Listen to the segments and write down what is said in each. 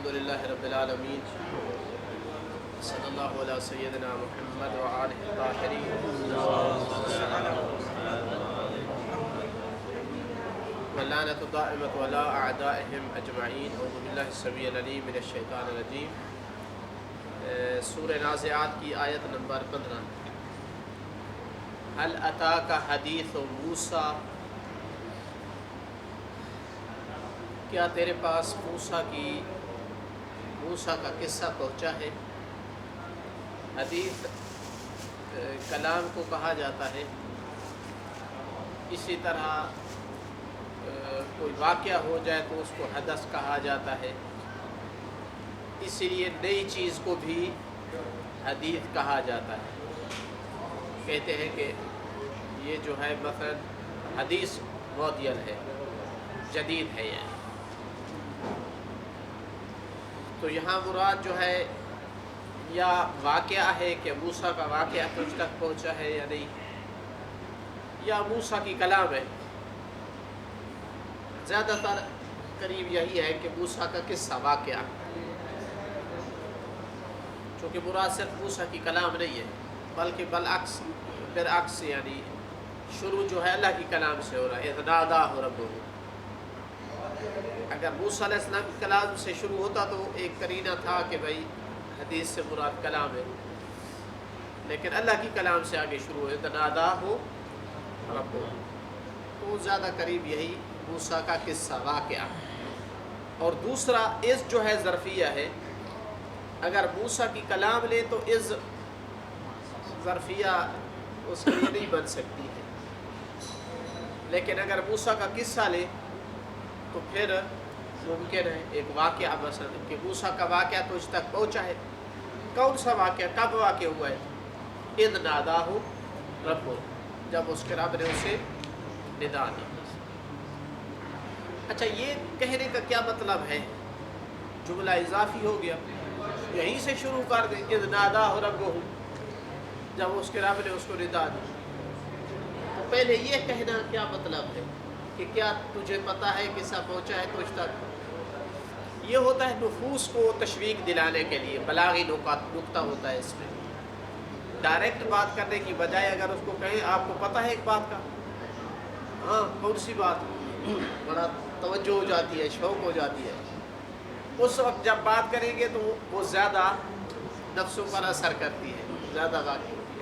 الحمدللہ رب العالمین صلی اللہ علیہ سیدنا محمد وآلہ الطاہرین واللعنۃ الدائمۃ علی اعدائہم اجمعین اعوذ باللہ السمیع العلیم من الشیطان الرجیم۔ سورہ نازعات کی آیت نمبر 15۔ هل اتاک حدیث موسیٰ، کیا تیرے پاس موسیٰ کا قصہ پہنچا ہے؟ حدیث کلام کو کہا جاتا ہے، اسی طرح کوئی واقعہ ہو جائے تو اس کو حدث کہا جاتا ہے، اسی لیے نئی چیز کو بھی حدیث کہا جاتا ہے۔ کہتے ہیں کہ یہ جو ہے مثلا حدیث معدل ہے، جدید ہے یہ۔ تو یہاں مراد جو ہے یا واقعہ ہے کہ موسیٰ کا واقعہ تجھ تک پہنچا ہے یا نہیں، یا موسیٰ کی کلام ہے۔ زیادہ تر قریب یہی ہے کہ موسیٰ کا قصہ واقعہ، چونکہ مراد صرف موسیٰ کی کلام نہیں ہے بلکہ برعکس یعنی شروع جو ہے اللہ کی کلام سے ہو رہا ہے۔ اذ ناداہ ربہ، اگر موسیٰ علیہ السلام کی کلام سے شروع ہوتا تو ایک قرینہ تھا کہ بھائی حدیث سے مراد کلام ہے، لیکن اللہ کی کلام سے آگے شروع ہے۔ اذ ناداہ ربہ، تو زیادہ قریب یہی موسیٰ کا قصہ واقعہ۔ اور دوسرا اذ جو ہے ظرفیہ ہے، اگر موسیٰ کی کلام لے تو اذ ظرفیہ اس کے لیے نہیں بن سکتی ہے، لیکن اگر موسیٰ کا قصہ لے تو پھر ممکن ہے ایک واقعہ، مثلا کہ موسیٰ کا واقعہ تو اس تک پہنچا ہے۔ کون سا واقعہ، کب واقع ہوا ہے؟ اذ ناداہ ربہ، جب اس کے رب نے اسے ندا دی۔ اچھا، یہ کہنے کا کیا مطلب ہے؟ جملہ اضافی ہو گیا، یہیں سے شروع کر دیں اذ ناداہ ربہ، جب اس کے رب نے اس کو ندا دی۔ تو پہلے یہ کہنا کیا مطلب ہے کہ کیا تجھے پتہ ہے کسا پہنچا ہے تجھ تک؟ یہ ہوتا ہے نفوس کو تشویق دلانے کے لیے، بلاغی نکتہ ہوتا ہے اس میں۔ ڈائریکٹ بات کرنے کی بجائے اگر اس کو کہیں آپ کو پتہ ہے ایک بات کا، ہاں کون سی بات، بڑا توجہ ہو جاتی ہے، شوق ہو جاتی ہے۔ اس وقت جب بات کریں گے تو وہ زیادہ نفسوں پر اثر کرتی ہے، زیادہ واقع ہوتی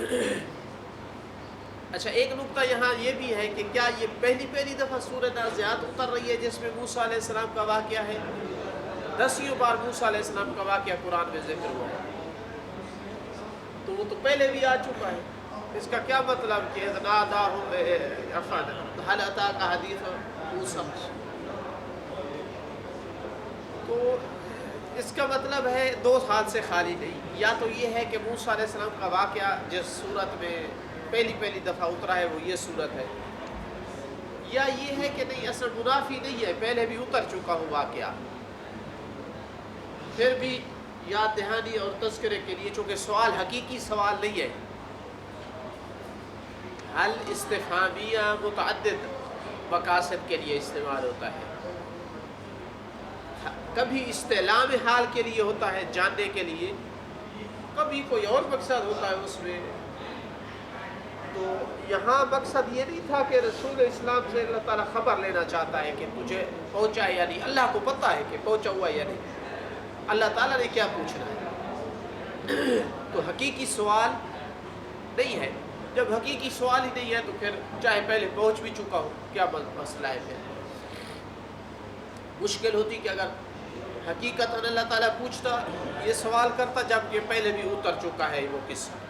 ہے۔ اچھا، ایک نقطہ یہاں یہ بھی ہے کہ کیا یہ پہلی دفعہ سورہ نازعات اتر رہی ہے جس میں موسیٰ علیہ السلام کا واقعہ ہے؟ 10 بار موسیٰ علیہ السلام کا واقعہ قرآن میں ذکر ہوا ہے، تو وہ تو پہلے بھی آ چکا ہے۔ اس کا کیا مطلب کہ هل اتاک حدیث موسیٰ، تو اس کا مطلب ہے دو حال سے خالی نہیں۔ یا تو یہ ہے کہ موسیٰ علیہ السلام کا واقعہ جس صورت میں پہلی دفعہ اترا ہے وہ یہ صورت ہے، یا یہ ہے کہ نہیں، اصل منافی نہیں ہے، پہلے بھی اتر چکا ہو واقعہ، پھر بھی یاد دہانی اور تذکرے کے لیے، چونکہ سوال حقیقی سوال نہیں ہے۔ حل استفہامیہ متعدد مقاصد کے لیے استعمال ہوتا ہے، کبھی استعلام حال کے لیے ہوتا ہے، جاننے کے لیے، کبھی کوئی اور مقصد ہوتا ہے اس میں۔ تو یہاں مقصد یہ نہیں تھا کہ رسول اسلام سے اللہ تعالیٰ خبر لینا چاہتا ہے کہ تجھے پہنچا ہے یا نہیں، اللہ کو پتہ ہے کہ پہنچا ہوا یا نہیں، اللہ تعالیٰ نے کیا پوچھنا ہے۔ تو حقیقی سوال نہیں ہے۔ جب حقیقی سوال ہی نہیں ہے تو پھر چاہے پہلے پہنچ بھی چکا ہو، کیا مسئلہ ہے؟ پھر مشکل ہوتی کہ اگر حقیقتاً اللہ تعالیٰ پوچھتا، یہ سوال کرتا جب کہ پہلے بھی اتر چکا ہے وہ قصہ۔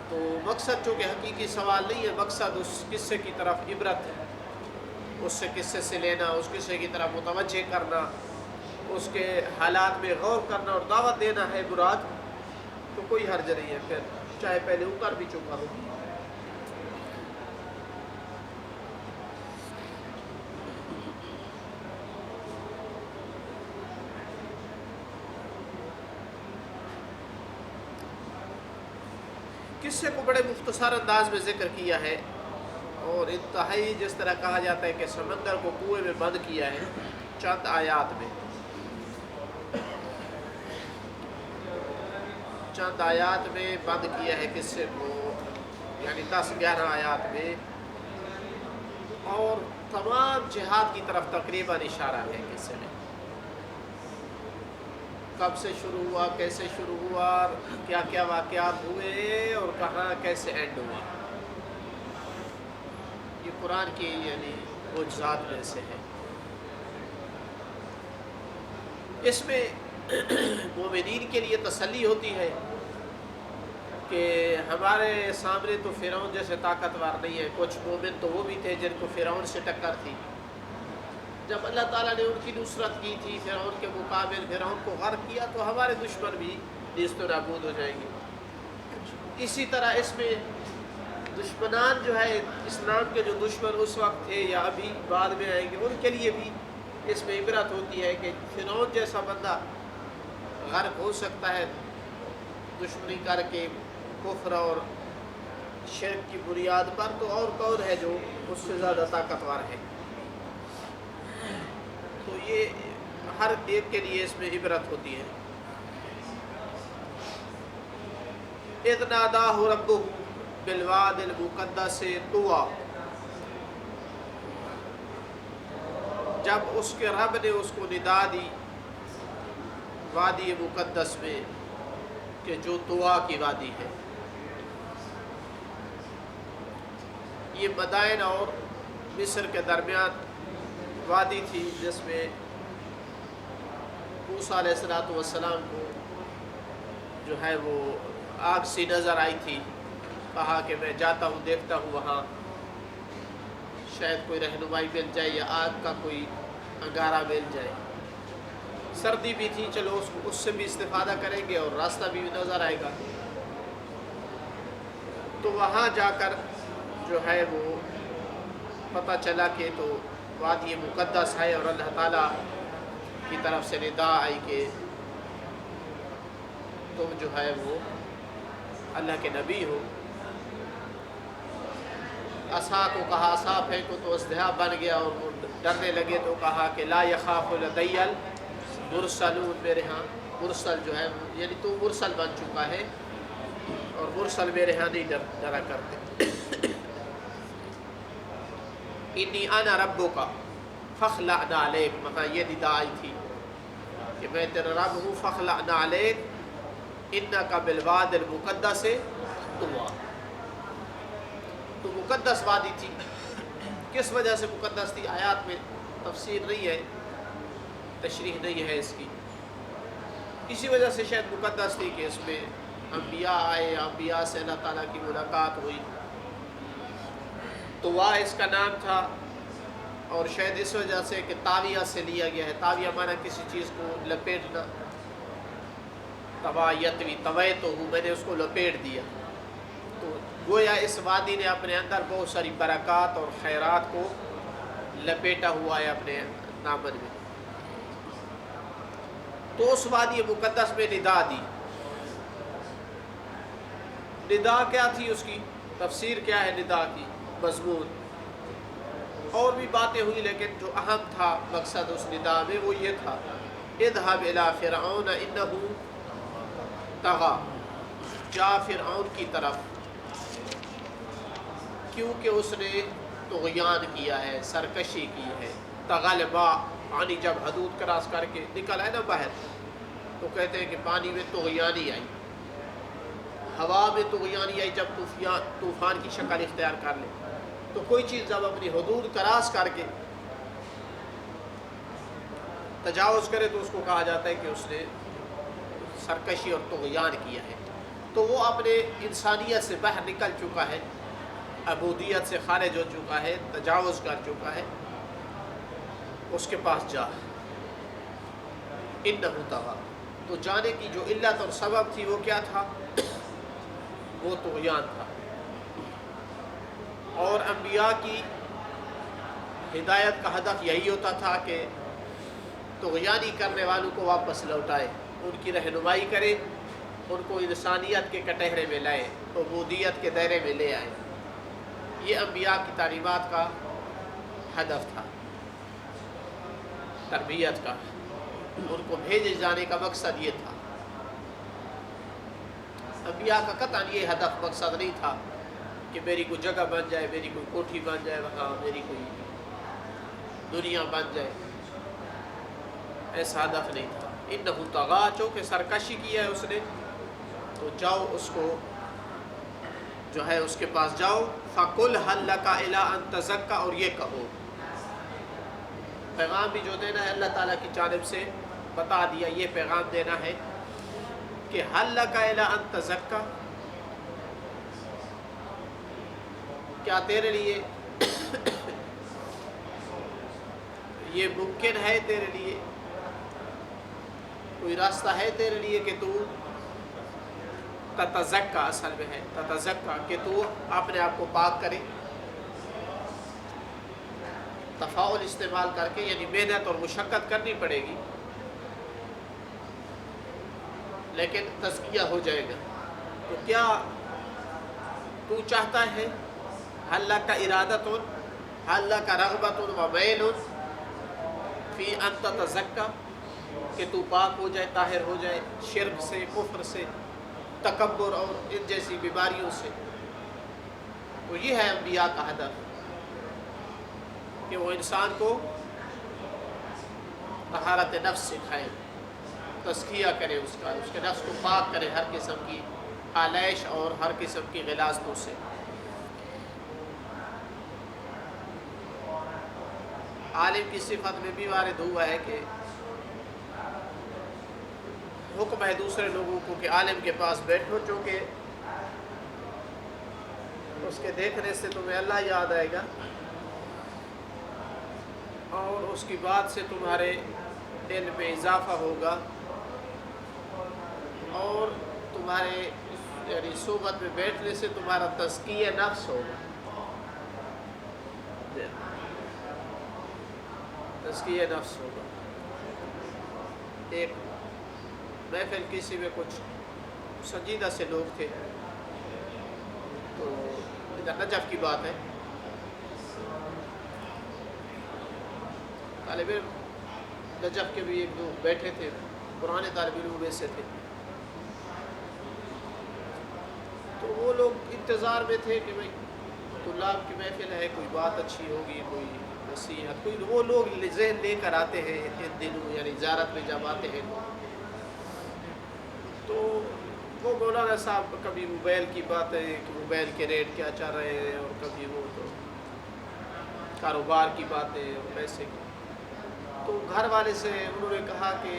تو مقصد چونکہ حقیقی سوال نہیں ہے، مقصد اس قصے کی طرف عبرت ہے، اس سے قصے سے لینا، اس قصے کی طرف متوجہ کرنا، اس کے حالات میں غور کرنا اور دعوت دینا ہے مراد، تو کوئی حرج نہیں ہے، پھر چاہے پہلے اتر بھی چکا ہو۔ قصے کو بڑے مختصر انداز میں ذکر کیا ہے، اور انتہائی جس طرح کہا جاتا ہے کہ سمندر کو کنویں میں بند کیا ہے چند آیات میں، چند آیات میں بند کیا ہے قصے کو، یعنی 10-11 آیات میں، اور تمام جہاد کی طرف تقریباً اشارہ ہے قصے میں، کب سے شروع ہوا، کیسے شروع ہوا، کیا کیا واقعات ہوئے اور کہاں کیسے اینڈ ہوا۔ یہ قرآن کی یعنی معجزات میں سے ہے۔ اس میں مومنین کے لیے تسلی ہوتی ہے کہ ہمارے سامنے تو فرعون جیسے طاقتور نہیں ہے، کچھ مومن تو وہ بھی تھے جن کو فرعون سے ٹکر تھی، جب اللہ تعالیٰ نے ان کی نصرت کی تھی فرعون کے مقابل، فرعون کو غرق کیا، تو ہمارے دشمن بھی نیست و نابود ہو جائیں گے۔ اسی طرح اس میں دشمنان جو ہے اسلام کے جو دشمن اس وقت تھے یا ابھی بعد میں آئیں گے، ان کے لیے بھی اس میں عبرت ہوتی ہے کہ فرعون جیسا بندہ غرق ہو سکتا ہے دشمنی کر کے کفر اور شرک کی بنیاد پر، تو اور کون ہے جو اس سے زیادہ طاقتور ہے۔ تو یہ ہر ایک کے لیے اس میں عبرت ہوتی ہے۔ اذ ناداہ ربہ بالواد المقدس طویٰ، جب اس کے رب نے اس کو ندا دی وادی مقدس میں کہ جو طویٰ کی وادی ہے۔ یہ مدائن اور مصر کے درمیان وادی تھی جس میں موسیٰ علیہ السلام کو جو ہے وہ آگ سی نظر آئی تھی، کہا کہ میں جاتا ہوں دیکھتا ہوں وہاں شاید کوئی رہنمائی مل جائے یا آگ کا کوئی انگارہ مل جائے۔ سردی بھی تھی، چلو اس سے بھی استفادہ کریں گے اور راستہ بھی نظر آئے گا۔ تو وہاں جا کر جو ہے وہ پتہ چلا کہ تو وادی مقدس ہے، اور اللہ تعالیٰ کی طرف سے ندا آئی کہ تم جو ہے وہ اللہ کے نبی ہو۔ عصا کو کہا عصا پھینکو تو اژدہا بن گیا، اور وہ ڈرنے لگے تو کہا کہ لا یخاف لدی المرسلون، میرے ہاں مرسل جو ہے یعنی تو مرسل بن چکا ہے اور مرسل میرے ہاں نہیں ڈرا کرتے۔ انی انا ربک فاخلع نعلیک، وہاں یہ ندا آئی تھی کہ میں تیرا رب ہوں، فاخلع نعلیک انک بالواد المقدس طویٰ۔ تو مقدس وادی تھی، کس وجہ سے مقدس تھی آیات میں تفسیر نہیں ہے، تشریح نہیں ہے اس کی۔ اسی وجہ سے شاید مقدس تھی کہ اس میں انبیاء آئے، انبیاء سے اللہ تعالیٰ کی ملاقات ہوئی، طویٰ اس کا نام تھا۔ اور شاید اس وجہ سے کہ تاویہ سے لیا گیا ہے، تاویہ مانا کسی چیز کو لپیٹنا، طویٰ یطوی، طویت ہوں، میں نے اس کو لپیٹ دیا۔ تو گویا اس وادی نے اپنے اندر بہت ساری برکات اور خیرات کو لپیٹا ہوا ہے اپنے دامن میں۔ تو اس وادی مقدس میں ندا دی۔ ندا کیا تھی، اس کی تفسیر کیا ہے ندا کی، مضمون اور بھی باتیں ہوئی، لیکن جو اہم تھا مقصد اس ندا میں وہ یہ تھا، اذهب الى فرعون انه طغى، جا فرعون کی طرف کیونکہ اس نے طغیان کیا ہے، سرکشی کی ہے۔ تغلبا پانی جب حدود کراس کر کے نکل آئے نا باہر، تو کہتے ہیں کہ پانی میں طغیانی آئی، ہوا میں طغیانی آئی جب طوفان کی شکل اختیار کر لے۔ تو کوئی چیز جب اپنی حدود کراس کر کے تجاوز کرے تو اس کو کہا جاتا ہے کہ اس نے سرکشی اور طغیان کیا ہے۔ تو وہ اپنے انسانیت سے باہر نکل چکا ہے، عبودیت سے خارج ہو چکا ہے، تجاوز کر چکا ہے، اس کے پاس جا، انہ طغیٰ۔ تو جانے کی جو علت اور سبب تھی وہ کیا تھا، وہ طغیان تھا۔ اور انبیاء کی ہدایت کا ہدف یہی ہوتا تھا کہ طغیانی کرنے والوں کو واپس لوٹائے، ان کی رہنمائی کرے، ان کو انسانیت کے کٹہرے میں لائے، عبودیت کے دائرے میں لے آئے۔ یہ انبیاء کی تعلیمات کا ہدف تھا، تربیت کا، ان کو بھیجے جانے کا مقصد یہ تھا۔ انبیاء کا قطعاً یہ ہدف مقصد نہیں تھا کہ میری کوئی جگہ بن جائے، میری کوئی کوٹھی بن جائے، وہاں میری کوئی دنیا بن جائے، ایسا ہدف نہیں تھا۔ انہ طغیٰ، چونکہ سرکشی کی ہے اس نے، تو جاؤ اس کو جو ہے اس کے پاس جاؤ، فَقُلْ هَلْ لَكَ إِلَىٰ أَن تَزَكَّىٰ، اور یہ کہو، پیغام بھی جو دینا ہے اللہ تعالیٰ کی جانب سے بتا دیا، یہ پیغام دینا ہے کہ هَلْ لَكَ إِلَىٰ أَن تَزَكَّىٰ، کیا تیرے لیے یہ ممکن ہے، تیرے لیے کوئی راستہ ہے تیرے لیے کہ تو تتزکا، اصل میں ہے تتزکا، کہ تو اپنے آپ کو پاک کرے، تفاعل استعمال کر کے، یعنی محنت اور مشقت کرنی پڑے گی لیکن تزکیہ ہو جائے گا۔ تو کیا تو چاہتا ہے، حل لک ارادۃ، حل لک رغبۃ و میل فی ان تتزکا، کہ تو پاک ہو جائے، طاہر ہو جائے شرک سے، کفر سے، تکبر اور ان جیسی بیماریوں سے۔ تو یہ ہے انبیاء کا ہدف، کہ وہ انسان کو طہارت نفس سکھائے، تزکیہ کرے، اس کے نفس کو پاک کرے ہر قسم کی آلائش اور ہر قسم کی غلاظتوں سے۔ عالم کی صفت میں بھی وارد ہوا ہے کہ حکم ہے دوسرے لوگوں کو کہ عالم کے پاس بیٹھو، چونکہ اس کے دیکھنے سے تمہیں اللہ یاد آئے گا اور اس کی بات سے تمہارے علم میں اضافہ ہوگا اور تمہارے یعنی صحبت میں بیٹھنے سے تمہارا تزکیہ نفس ہوگا، تزکیہ نفس ہوگا۔ ایک محفل کسی میں کچھ سنجیدہ سے لوگ تھے، تو ادھر نجف کی بات ہے، طالب علم نجف کے بھی ایک دو بیٹھے تھے، پرانے طالب علموں میں سے تھے، تو وہ لوگ انتظار میں تھے کہ بھئی طلاب کی محفل ہے، کوئی بات اچھی ہوگی، کوئی نصیحت، کوئی وہ لوگ ذہن لے کر آتے ہیں ان دنوں، یعنی زیارت میں جب آتے ہیں تو وہ مولانا صاحب کبھی موبائل کی باتیں کہ موبائل کے ریٹ کیا چل رہے ہیں، اور کبھی وہ تو کاروبار کی باتیں اور پیسے کی۔ تو گھر والے سے انہوں نے کہا کہ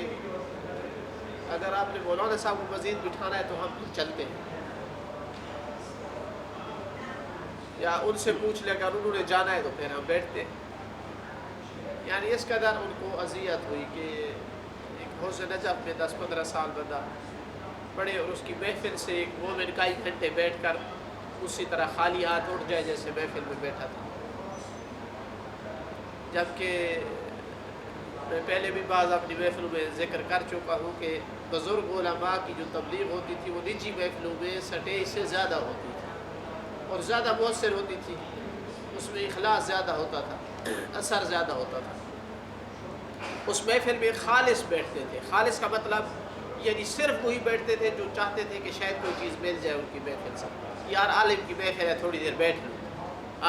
اگر آپ نے مولانا صاحب کو مزید بٹھانا ہے تو ہم چلتے ہیں، یا ان سے پوچھ لے اگر انہوں نے جانا ہے تو پھر ہم بیٹھتے ہیں۔ یعنی اس قدر ان کو اذیت ہوئی کہ ایک حوض نجف میں 10-15 سال بندہ پڑے اور اس کی محفل سے ایک مومن کئی گھنٹے بیٹھ کر اسی طرح خالی ہاتھ اٹھ جائے جیسے محفل میں بیٹھا تھا۔ جبکہ میں پہلے بھی بعض اپنی محفلوں میں ذکر کر چکا ہوں کہ بزرگ علماء کی جو تبلیغ ہوتی تھی وہ نجی محفلوں میں سٹیج سے زیادہ ہوتی تھی اور زیادہ مؤثر ہوتی تھی، اس میں اخلاص زیادہ ہوتا تھا، اثر زیادہ ہوتا تھا۔ اس محفل میں خالص بیٹھتے تھے، خالص کا مطلب یعنی صرف وہی بیٹھتے تھے جو چاہتے تھے کہ شاید کوئی چیز مل جائے ان کی محفل سے۔ یار عالم کی محفل ہے تھوڑی دیر بیٹھ لوں،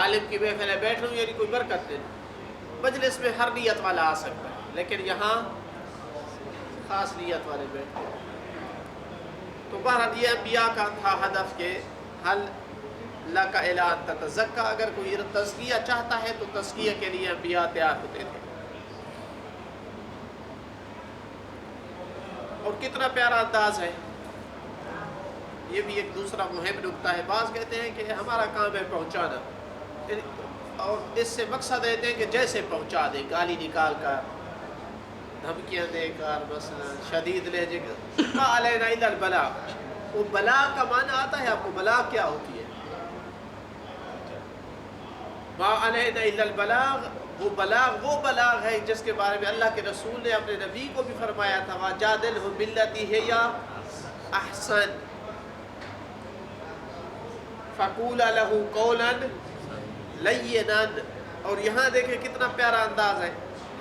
عالم کی محفل ہے بیٹھ لوں، یعنی کوئی برکت نہیں۔ مجلس میں ہر نیت والا آ سکتا ہے لیکن یہاں خاص نیت والے بیٹھتے ہیں۔ تو بہرحال یہ انبیاء کا تھا ہدف کہ حل لک الی ان تتزکا، اگر کوئی تزکیہ چاہتا ہے تو تزکیہ کے لیے انبیاء تیار ہوتے تھے۔ اور کتنا پیارا انداز ہے، یہ بھی ایک دوسرا مہم نکتہ ہے۔ بعض کہتے ہیں کہ ہمارا کام ہے پہنچانا، اور اس سے مقصد دیتے ہیں کہ جیسے پہنچا دے، گالی نکال کر، دھمکیاں دے کر، مثلا شدید لہجے کا، ما علینا الا البلاغ۔ وہ بلاغ کا معنی آتا ہے آپ کو؟ بلاغ کیا ہوتی ہے؟ ما علینا الا البلاغ، وہ بلاغ ہے جس کے بارے میں اللہ کے رسول نے اپنے نبی کو بھی فرمایا تھا، وَجَادِلْهُ بِالَّتِي هِيَ أَحْسَنُ فَقُولَا لَهُ قَوْلًا لینا، اور یہاں دیکھیں کتنا پیارا انداز ہے،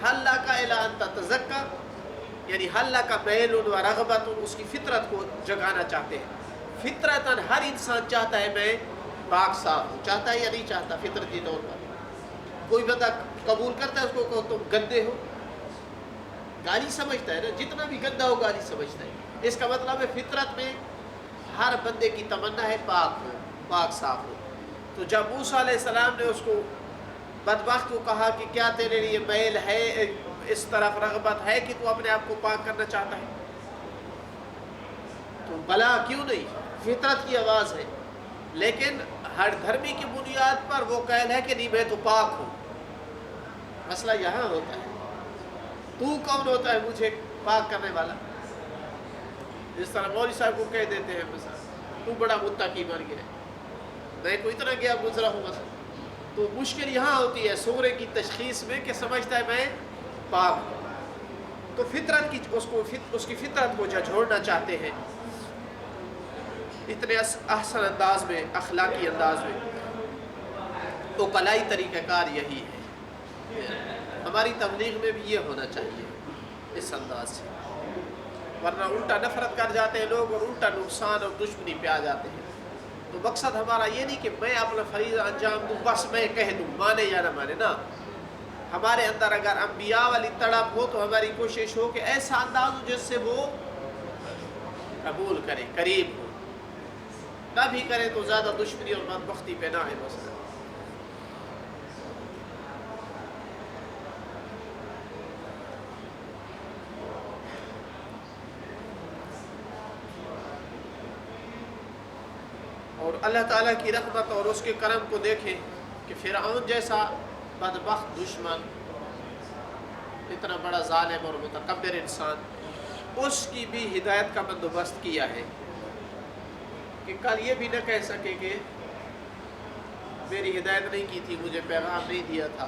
حل لک الی ان تتزکا، یعنی حل لک میل و رغبت، اس کی فطرت کو جگانا چاہتے ہیں۔ فطرتاً ہر انسان چاہتا ہے میں پاک صاف ہوں، چاہتا ہے یا نہیں چاہتا فطرتی طور پر؟ کوئی بندہ قبول کرتا ہے اس کو کہ تم گندے ہو؟ گالی سمجھتا ہے نا، جتنا بھی گندا ہو گالی سمجھتا ہے۔ اس کا مطلب ہے فطرت میں ہر بندے کی تمنا ہے پاک ہو، پاک صاف ہو۔ تو جب موسیٰ علیہ السلام نے اس کو بدبخت کو کہا کہ کیا تیرے لیے میل ہے، اس طرف رغبت ہے کہ تو اپنے آپ کو پاک کرنا چاہتا ہے، تو بلا کیوں نہیں، فطرت کی آواز ہے۔ لیکن ہر دھرمی کی بنیاد پر وہ قید ہے کہ نہیں میں تو پاک ہوں۔ مسئلہ یہاں ہوتا ہے، تو کون ہوتا ہے مجھے پاک کرنے والا؟ جس طرح مولوی صاحب کو کہہ دیتے ہیں مثلا تو بڑا متقی بن گیا، میں کو اتنا گیا گزرا ہوں مثلا، تو مشکل یہاں ہوتی ہے سورے کی تشخیص میں کہ سمجھتا ہے میں پاک ہوں، تو فطرت کی اس کی فطرت کو جھنجھوڑنا چاہتے ہیں اتنے احسن انداز میں، اخلاقی انداز میں۔ تو کلائی طریقہ کار یہی ہے، ہماری تبلیغ میں بھی یہ ہونا چاہیے اس انداز سے، ورنہ الٹا نفرت کر جاتے ہیں لوگ اور الٹا نقصان اور دشمنی پہ آ جاتے ہیں۔ تو مقصد ہمارا یہ نہیں کہ میں اپنا فریضہ انجام دوں بس میں کہہ دوں، مانے یا نہ مانے، نہ، ہمارے اندر اگر انبیاء والی تڑپ ہو تو ہماری کوشش ہو کہ ایسا انداز ہو جس سے وہ قبول کرے، قریب ہو، نہ بھی کرے تو زیادہ دشمنی اور بدبختی پہ نہ ہے مسئلہ۔ اور اللہ تعالیٰ کی رحمت اور اس کے کرم کو دیکھیں کہ فرعون جیسا بدبخت دشمن، اتنا بڑا ظالم اور متکبر انسان، اس کی بھی ہدایت کا بندوبست کیا ہے کہ کل یہ بھی نہ کہہ سکے کہ میری ہدایت نہیں کی تھی، مجھے پیغام نہیں دیا تھا۔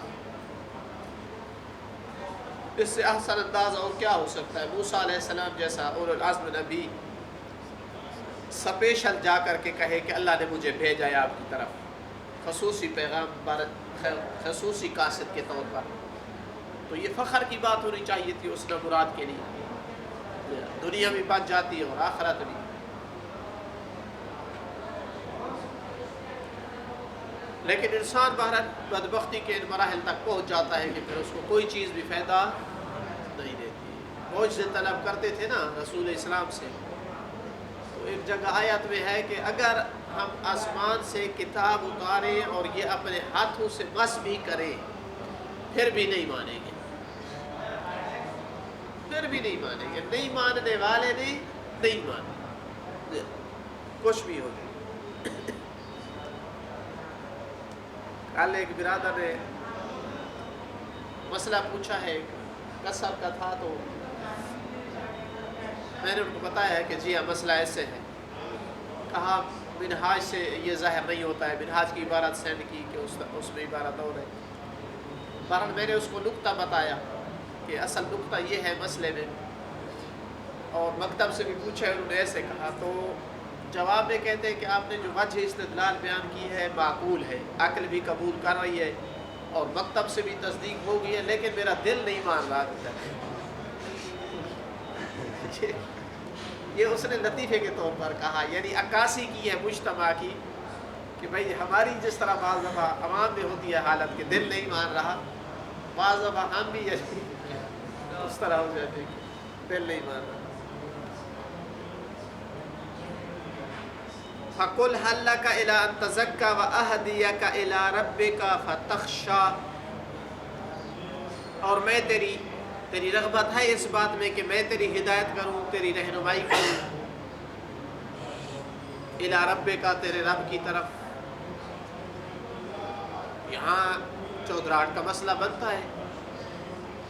اس سے احسن انداز اور کیا ہو سکتا ہے؟ موسیٰ علیہ السلام جیسا اولو العزم نبی سپیشل جا کر کے کہے کہ اللہ نے مجھے بھیجا ہے آپ کی طرف خصوصی پیغام، خصوصی قاصد کے طور پر، تو یہ فخر کی بات ہونی چاہیے تھی اس نے مراد کے لیے، دنیا بھی بچ جاتی ہے اور آخرت بھی۔ لیکن انسان بہرحال بدبختی کے ان مراحل تک پہنچ جاتا ہے کہ پھر اس کو کوئی چیز بھی فائدہ نہیں دیتی۔ معجزے طلب کرتے تھے نا رسول اسلام سے، تو ایک جگہ آیت میں ہے کہ اگر ہم آسمان سے کتاب اتاریں اور یہ اپنے ہاتھوں سے مس بھی کریں پھر بھی نہیں مانیں گے، پھر بھی نہیں مانیں گے، نہیں ماننے والے نہیں مانیں، کچھ بھی ہو جائے۔ کل ایک برادر نے مسئلہ پوچھا ہے، قصر کا تھا، تو میں نے ان کو بتایا ہے کہ جی ہاں مسئلہ ایسے ہے، کہا منہاج سے یہ ظاہر نہیں ہوتا ہے، منہاج کی عبارت سینڈ کی کہ اس میں عبارت اور ہے۔ بہرحال میں نے اس کو نقطہ بتایا کہ اصل نقطہ یہ ہے مسئلے میں، اور مکتب سے بھی پوچھا انہوں نے ایسے کہا، تو جواب میں کہتے ہیں کہ آپ نے جو وجہ استدلال بیان کی ہے معقول ہے، عقل بھی قبول کر رہی ہے اور مکتب سے بھی تصدیق ہو گئی ہے، لیکن میرا دل نہیں مان رہا ابھی تک۔ یہ اس نے لطیفے کے طور پر کہا، یعنی عکاسی کی ہے مجتمع کی کہ بھئی ہماری جس طرح بعض دفعہ عوام میں ہوتی ہے حالت کہ دل نہیں مان رہا، بعض دفعہ ہم بھی اس طرح ہو جاتے کہ دل نہیں مان رہا۔ فَقُلْ هَلْ لَكَ إِلَىٰ أَن تَزَكَّىٰ وَأَهْدِيَكَ إِلَىٰ رَبِّكَ فَتَخْشَىٰ، اور میں تیری رغبت ہے اس بات میں کہ میں تیری ہدایت کروں، تیری رہنمائی کروں، إِلَىٰ رَبِّكَ تیرے رب کی طرف۔ یہاں چودراہٹ کا مسئلہ بنتا ہے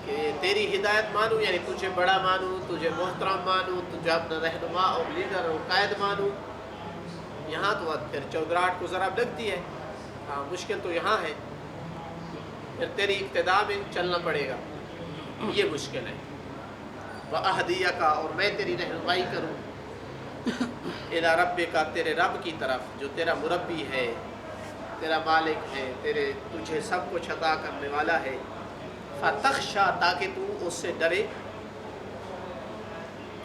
کہ تیری ہدایت مانوں، یعنی تجھے بڑا مانوں، تجھے محترم مانوں، تجھے اپنا رہنما اور لیڈر اور قائد مانوں۔ یہاں تو پھر چودراہٹ کو ذرا لگتی ہے، ہاں مشکل تو یہاں ہے، پھر تیری اقتداء میں چلنا پڑے گا، یہ مشکل ہے۔ وَأَهْدِيَكَ، اور میں تیری رہنمائی کروں، إِلَىٰ رَبِّكَ تیرے رب کی طرف جو تیرا مربی ہے، تیرا مالک ہے، تجھے سب کچھ عطا کرنے والا ہے، فتخشا تاکہ تو اس سے ڈرے۔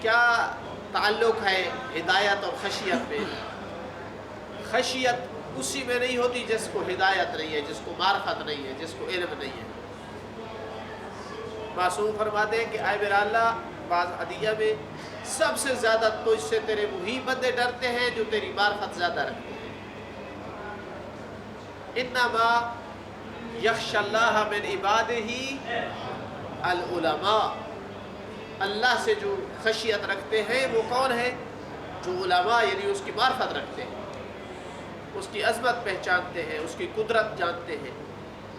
کیا تعلق ہے ہدایت اور خشیت میں؟ خشیت اسی میں نہیں ہوتی جس کو ہدایت نہیں ہے، جس کو معرفت نہیں ہے، جس کو علم نہیں ہے۔ معصوم فرماتے ہیں کہ اے میرا اللہ، بعض حدیث میں سب سے زیادہ تجھ سے تیرے وہی بندے ڈرتے ہیں جو تیری معرفت زیادہ رکھتے ہیں۔ انما یخشی اللہ من عبادہ العلماء، اللہ سے جو خشیت رکھتے ہیں وہ کون ہے؟ جو علماء یعنی اس کی معرفت رکھتے ہیں، اس کی عظمت پہچانتے ہیں، اس کی قدرت جانتے ہیں،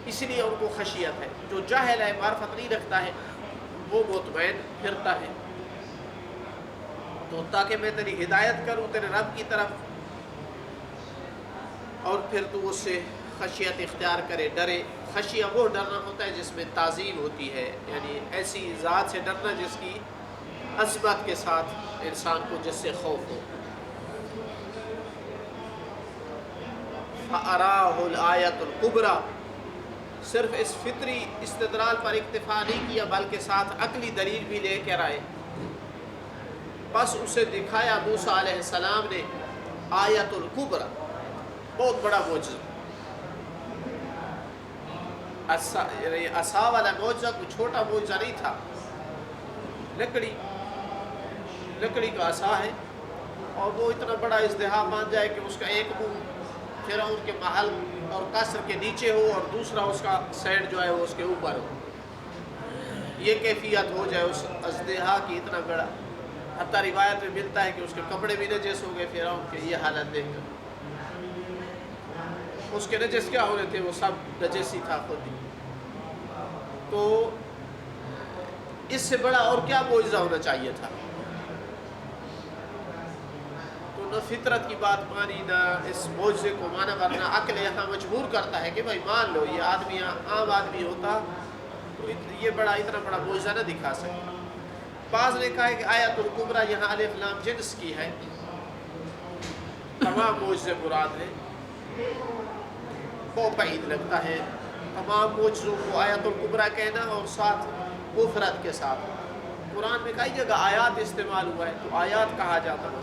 اس لیے ان کو خشیت ہے۔ جو جاہل ہے، معرفت نہیں رکھتا ہے، وہ مطمئن پھرتا ہے۔ تو تاکہ میں تیری ہدایت کروں تیرے رب کی طرف، اور پھر تو اس سے خشیت اختیار کرے، ڈرے۔ خشیہ وہ ڈرنا ہوتا ہے جس میں تعظیم ہوتی ہے، یعنی ایسی ذات سے ڈرنا جس کی عظمت کے ساتھ انسان کو جس سے خوف ہو۔ فَأَرَاهُ الْآيَةُ الْكُبْرَى، صرف اس فطری استدلال پر اکتفا نہیں کیا بلکہ ساتھ عقلی دلیل بھی لے کر آئے۔ بس اسے دکھایا موسیٰ علیہ السلام نے آیت الکبریٰ، بہت بڑا معجزہ۔ عصا والا معجزہ کوئی چھوٹا معجزہ نہیں تھا، لکڑی کا عصا ہے، اور وہ اتنا بڑا ازدحام مان جائے کہ اس کا ایک منہ فرعون کے محل اور قصر کے نیچے ہو اور دوسرا اس کا سائڈ جو ہے وہ اس کے اوپر ہو، یہ کیفیت ہو جائے اس ازدحا کی، اتنا بڑا۔ حتیٰ روایت میں ملتا ہے کہ اس کے کپڑے بھی نجس ہو گئے فرعون کے، یہ حالت دیکھ کر۔ اس کے نجس کیا ہونے تھے؟ وہ سب نجس ہی تھا خود ہی۔ تو اس سے بڑا اور کیا معجزہ ہونا چاہیے تھا؟ تو نہ فطرت کی بات مانی، نہ اس معجزے کو مانا، ورنہ عقل یہاں مجبور کرتا ہے کہ بھائی مان لو، یہ آدمی عام آدمی ہوتا تو یہ اتنا بڑا معجزہ نہ دکھا سکتا۔ بعض نے کہا ہے کہ آیت الکبریٰ یہاں الف لام جنس کی ہے، تمام معجزے مراد ہیں۔ بہت بعید لگتا ہے تمام معجزوں کو آیت الکبریٰ کہنا اور ساتھ مفرد کے ساتھ۔ قرآن میں کئی جگہ آیات استعمال ہوا ہے تو آیات کہا جاتا ہے،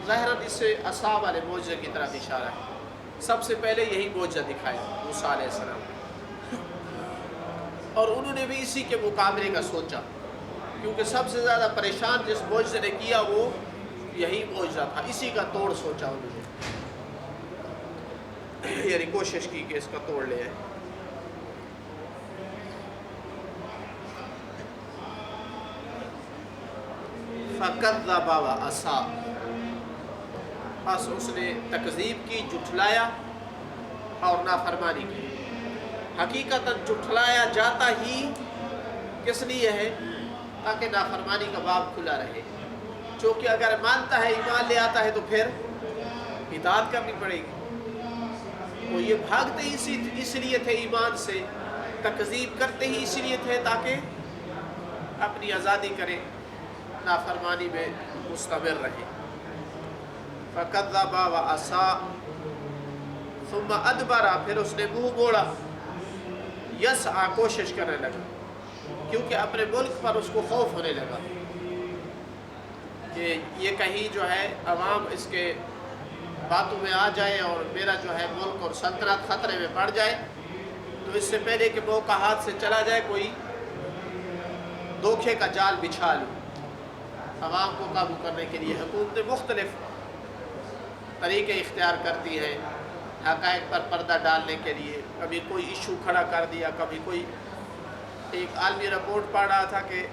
ظاہراً اس سے عصا والے معجزے کی طرف اشارہ ہے۔ سب سے پہلے یہی معجزہ دکھایا موسیٰ علیہ السلام، اور انہوں نے بھی اسی کے مقابلے کا سوچا، کیونکہ سب سے زیادہ پریشان جس معجزے نے کیا وہ یہی معجزہ تھا، اسی کا توڑ سوچا انہوں نے، یعنی کوشش کی کہ اس کا توڑ لے آئے۔ فَكَذَّبَ وَعَصَىٰ، بس اس نے تکذیب کی، جھٹلایا اور نافرمانی کی۔ حقیقتاً جھٹلایا جاتا ہی کس لیے ہے؟ تاکہ نافرمانی کا باب کھلا رہے، چونکہ اگر مانتا ہے، ایمان لے آتا ہے تو پھر اطاعت کرنی پڑے گی۔ تو یہ بھاگتے ہی اس لیے تھے ایمان سے، تکذیب کرتے ہی اس لیے تھے تاکہ اپنی آزادی کریں، نافرمانی میں مستمر رہے۔ فَكَذَّبَ وَعَصَىٰ ثُمَّ أَدْبَرَ، پھر اس نے منہ موڑا، یسعیٰ، کوشش کرنے لگا، کیونکہ اپنے ملک پر اس کو خوف ہونے لگا کہ یہ کہیں جو ہے عوام اس کے باتوں میں آ جائے اور میرا جو ہے ملک اور سلطنت خطرے میں پڑ جائے، تو اس سے پہلے کہ موقع ہاتھ سے چلا جائے کوئی دھوکے کا جال بچھا لوں۔ عوام کو قابو کرنے کے لیے حکومتیں مختلف طریقے اختیار کرتی ہیں حقائق پر پردہ ڈالنے کے لیے، کبھی کوئی ایشو کھڑا کر دیا، کبھی کوئی، ایک عالمی رپورٹ پڑھ رہا تھا کہ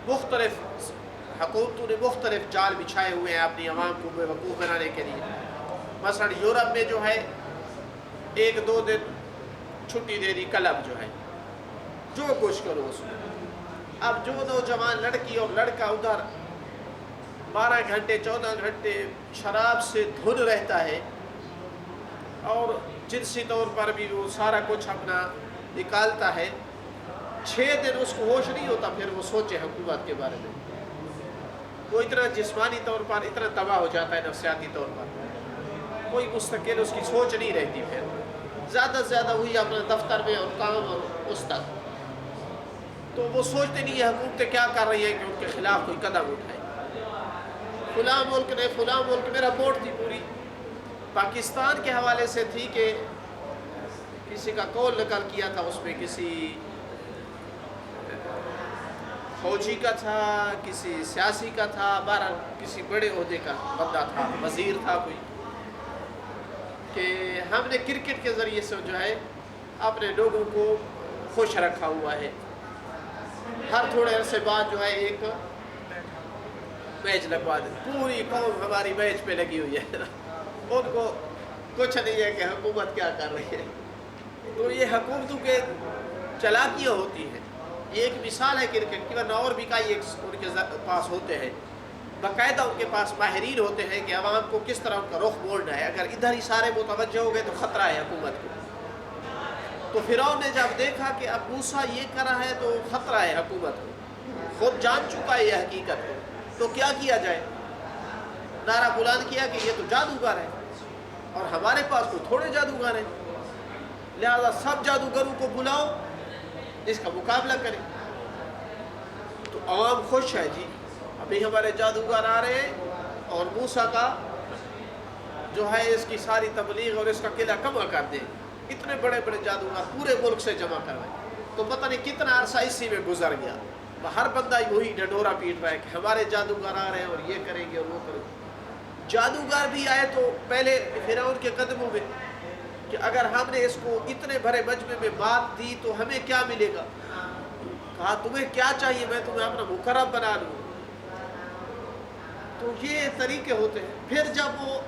مختلف حکومتوں نے مختلف جال بچھائے ہوئے ہیں اپنی عوام کو بیوقوف بنانے کے لیے۔ مثلا یورپ میں جو ہے 1-2 دن چھٹی دے دی، کلب جو ہے، جو کچھ کرو اس میں۔ اب جو نوجوان لڑکی اور لڑکا ادھر 12 گھنٹے 14 گھنٹے شراب سے دھن رہتا ہے اور جنسی طور پر بھی وہ سارا کچھ اپنا نکالتا ہے، 6 دن اس کو ہوش نہیں ہوتا، پھر وہ سوچے حکومت کے بارے میں۔ وہ اتنا جسمانی طور پر اتنا تباہ ہو جاتا ہے، نفسیاتی طور پر۔ کوئی مستقل اس کی سوچ نہیں رہتی، پھر زیادہ سے زیادہ وہی اپنے دفتر میں اور کام اور اس تک، تو وہ سوچتے نہیں ہے حکومتیں کیا کر رہی ہیں کہ ان کے خلاف کوئی قدم اٹھائے۔ فلاں ملک میں رپورٹ تھی پوری پاکستان کے حوالے سے تھی کہ کسی کا کال نقل کیا تھا، اس میں کسی فوجی کا تھا، کسی سیاسی کا تھا، بہرحال کسی بڑے عہدے کا بندہ تھا، وزیر تھا کوئی، کہ ہم نے کرکٹ کے ذریعے سے جو ہے اپنے لوگوں کو خوش رکھا ہوا ہے، ہر تھوڑے عرصے بعد جو ہے ایک میچ لگوا دیں، پوری قوم ہماری میچ پہ لگی ہوئی ہے، ان کو کچھ نہیں ہے کہ حکومت کیا کر رہی ہے۔ تو یہ حکومتوں کے چالاکیاں ہوتی ہیں، یہ ایک مثال ہے کرکٹ کی، ورنہ اور بھی کئی ان کے پاس ہوتے ہیں، باقاعدہ ان کے پاس ماہرین ہوتے ہیں کہ عوام کو کس طرح ان کا رخ موڑنا ہے، اگر ادھر ہی سارے متوجہ ہو گئے تو خطرہ ہے حکومت کو۔ تو فرعون نے جب دیکھا کہ اب موسیٰ یہ کر رہا ہے تو خطرہ ہے حکومت کو، خود جان چکا ہے یہ حقیقت کو، تو کیا کیا جائے؟ نعرہ بلند کیا کہ یہ تو جادوگر ہے اور ہمارے پاس کوئی تھوڑے جادوگر ہیں، لہذا سب جادوگروں کو بلاؤ، اس کا مقابلہ کریں۔ تو عوام خوش ہے، جی ابھی ہمارے جادوگر آ رہے ہیں اور موسیٰ کا جو ہے اس کی ساری تبلیغ اور اس کا قلعہ کما کر دیں، اتنے بڑے بڑے جادوگر پورے ملک سے جمع کروائے۔ تو پتہ نہیں کتنا عرصہ اسی میں گزر گیا، ہر بندہ وہی ڈنڈورا پیٹ رہا ہے کہ ہمارے جادوگر آ رہے ہیں اور یہ کریں گے اور وہ کریں گے۔ جادوگر بھی آئے تو پہلے فرعون کے قدموں میں کہ اگر ہم نے اس کو اتنے بڑے مجمع میں بات دی تو ہمیں کیا ملے گا؟ کہا تمہیں کیا چاہیے، میں تمہیں اپنا مقرب بنا لوں۔ تو یہ طریقے ہوتے ہیں۔ پھر جب وہ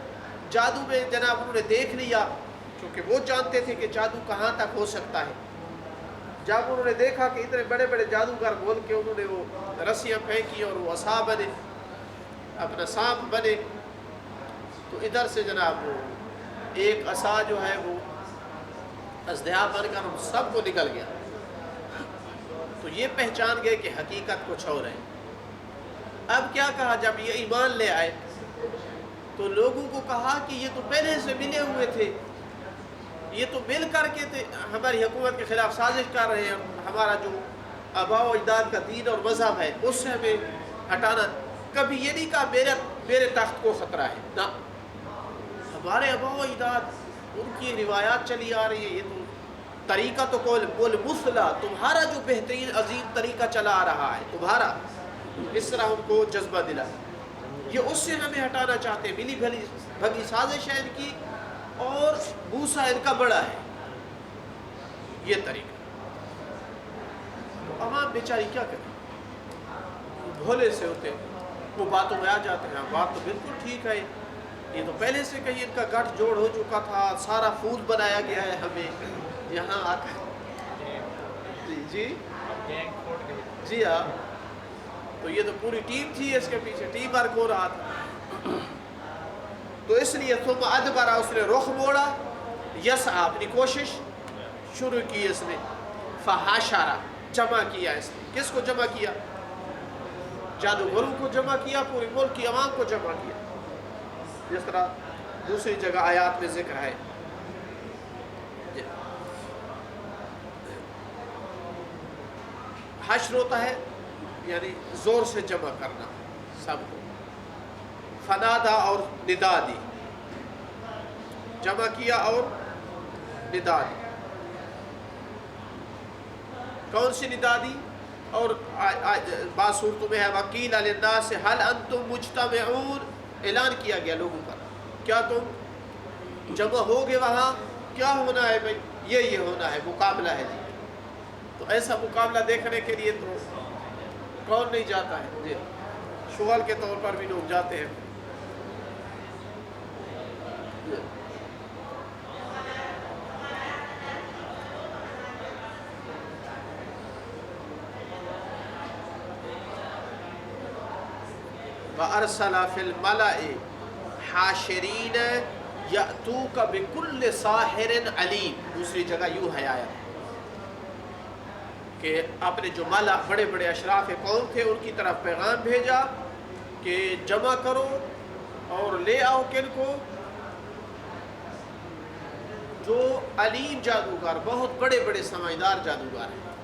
جادو میں جناب انہوں نے دیکھ لیا، کیونکہ وہ جانتے تھے کہ جادو کہاں تک ہو سکتا ہے، جب انہوں نے دیکھا کہ اتنے بڑے بڑے جادوگر بول کے انہوں نے وہ رسیاں پھینکی اور وہ عصا بنے، اپنا سانپ بنے، تو ادھر سے جناب وہ ایک عصا جو ہے وہ اژدہا بن کر ہم سب کو نکل گیا۔ تو یہ پہچان گئے کہ حقیقت کچھ اور ہے۔ اب کیا کہا، جب یہ ایمان لے آئے تو لوگوں کو کہا کہ یہ تو پہلے سے ملے ہوئے تھے، یہ تو مل کر کے ہماری حکومت کے خلاف سازش کر رہے ہیں، ہمارا جو آباء و اجداد کا دین اور مذہب ہے اس سے ہمیں ہٹانا۔ کبھی یہ نہیں کہا میرے تخت کو خطرہ ہے، نہ، ہمارے آباء و اجداد ان کی روایات چلی آ رہی ہے، یہ تو طریقہ تو قول مثلا، تمہارا جو بہترین عظیم طریقہ چلا آ رہا ہے تمہارا، اس طرح ان کو جذبہ دلا، یہ اس سے ہمیں ہٹانا چاہتے ہیں، ملی بھلی سازش ہے ان کی، اور موسیٰ ان کا بڑا ہے، یہ طریقہ۔ تو عوام بیچاری کیا کریں، بھولے سے ہوتے ہیں، وہ باتوں میں آ جاتے ہیں، بات تو بالکل ٹھیک ہے، یہ تو پہلے سے کہیں ان کا گٹھ جوڑ ہو چکا تھا، سارا پھول بنایا گیا ہے ہمیں یہاں آ کر، جی ہاں، تو یہ تو پوری ٹیم تھی اس کے پیچھے، ٹیم ورک ہو رہا تھا۔ تو اس لیے ثم ادبر، اس نے رخ موڑا، یسعی، اپنی کوشش شروع کی اس نے، فحشر، جمع کیا اس نے، کس کو جمع کیا؟ جادوگروں کو جمع کیا، پورے ملک کی عوام کو جمع کیا، جس طرح دوسری جگہ آیات میں ذکر ہے۔ حشر ہوتا ہے یعنی زور سے جمع کرنا سب کو، فنادا اور ندا دی، جمع کیا اور ندا دی۔ کون سی ندا دی؟ اور بعض صورتوں میں ہے وَقِيلَ لِلنَّاسِ هَلْ أَنْتُمْ مُجْتَمِعُونَ، اعلان کیا گیا لوگوں کا، کیا تم جمع ہوگے وہاں؟ کیا ہونا ہے بھائی؟ یہ ہونا ہے، مقابلہ ہے جی۔ تو ایسا مقابلہ دیکھنے کے لیے تو کون نہیں جاتا ہے جی، شغل کے طور پر بھی لوگ جاتے ہیں۔ وَأَرْسَلَ فِي الْمَلَإِ حَاشِرِينَ يَأْتُوكَ بِكُلِّ سَاحِرٍ عَلِيمٍ، دوسری جگہ یوں ہے آیا کہ اپنے جو ملا بڑے بڑے اشراف قوم تھے ان کی طرف پیغام بھیجا کہ جمع کرو اور لے آؤ کن کو؟ جو علیم جادوگر، بہت بڑے بڑے سمجھدار جادوگر ہیں،